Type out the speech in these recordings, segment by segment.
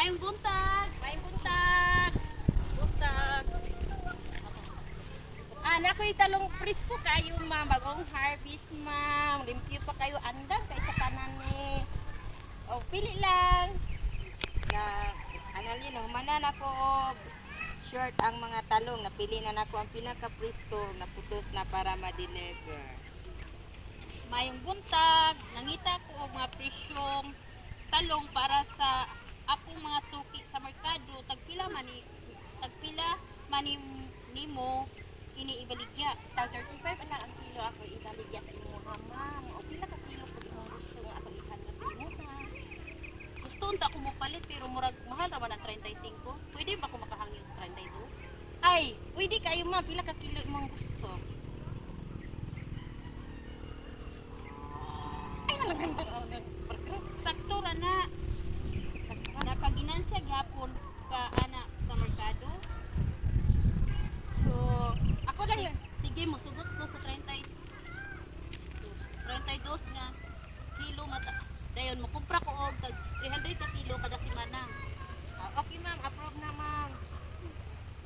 Mayong buntag. Mayong buntag. Buntag. Nakoy talong presko kayo ma'am, bagong harvest ma'am. Limpyo pa kayo andam kay sa tanan ni. O pili lang. Na analin humanan ako og short ang mga talong, napili na nako ang pinaka presko na putos na para ma-deliver. Mayong buntag. Nangita ko og mga presyong talong para sa akong mga suki sa merkado. Tagpila mani nimo ini ibaligya. Tag 35 na ang kilo ako ibaligya sa imo ma'am. O pila ka kilo pud imong gusto nga ako ihanap sa imo ha. Gusto unta ko mo palit pero murag mahal ra man ang 35. Pwede ba ko makahangyo og 32? Ay, pwede kayo ma'am, pila ka kilo imong gusto? Ay, malaganda Sakto ra na. Napaginansya gyapon ka ana sa merkado. So, ako lang yun. Sige mo sugot ko sa 32 nga kilo mata. Dayon mo kumpra ko og tag 300 ka kilo kada semana. Okay ma'am, approve na ma'am.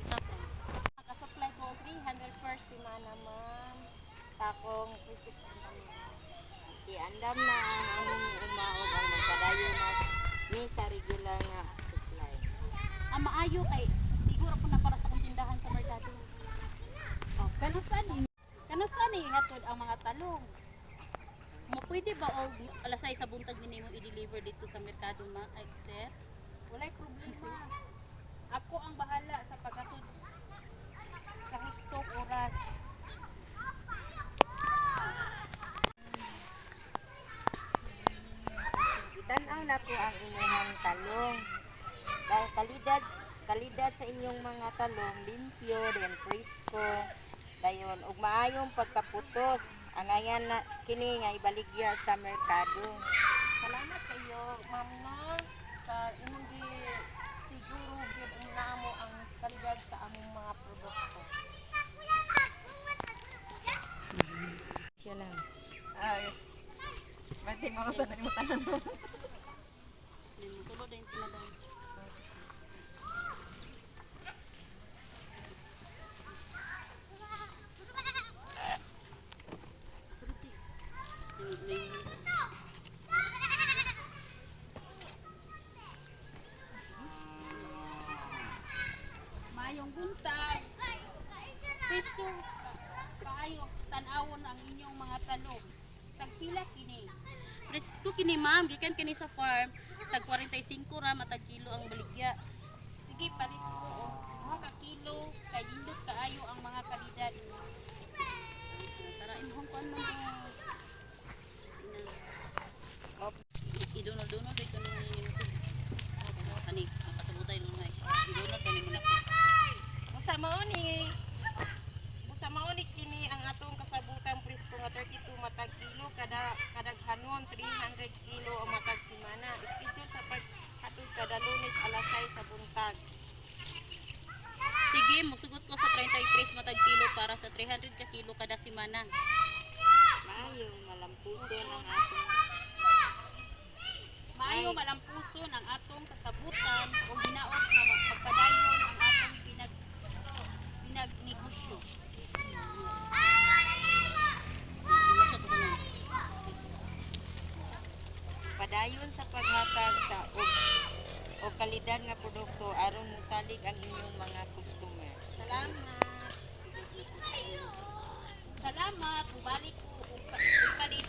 Isa pa. Nakasupply ko 300 first semana ma'am. Sa akong receipt ma'am. Iandam na ang among umaog ang magkadayo na ni sa regular nga supply. Ang maayo kay siguro ko na para sa kong tindahan sa merkado. Oh, kano ni hatod ang mga talong? Mo pwede ba og alas 6 sa buntag nimo i-deliver dito sa merkado ma? Ay, sir. Walay problema. Ako ang bahala sa paghatod sa hustong oras. Itanaw na ko ang inyong talong. Dahil kalidad sa inyong mga talong, limpyo, then presko. Dayon, ug maayong pagkaputos. Angayan na kini nga ibaligya sa merkado. Salamat kayo, ma'am na sa inyong siguro gyud ang namo ang kalidad sa among mga produkto. Siya lang. Ay. Mati mo sa nimo tanan. Sulod din sila daw. Sulod din. Mayong buntag. Preso kaayo tan-awon ang inyong mga talong. Tagpila kini. Presko kini ma'am, gikan kini sa farm. Tag 45 ra matag kilo ang baligya. Sige palit ko og ka kilo kay lindot kaayo ang mga kalidad. Tara imong kuan mo. Idunod-dunod dito ni ani makasabutay lunay. Idunod kani mo nako. Busa mao ni kini ang atong kasabutan presko nga 32 matag kilo kadag hanon 300 kilo o matag semana. Schedule sa paghatod kada Lunes alas 6 sa buntag. Sige, musugot ko sa 33 matag kilo para sa 300 ka kilo kada semana. Maayo malampuso ng atong kasabutan o hinaot nga pagpadayon ang atong pinagnegosyo. Padayon sa paghatag sa og kalidad nga produkto aron mosalig ang inyong mga customer. Salamat. Salamat, ubalik ko ug palit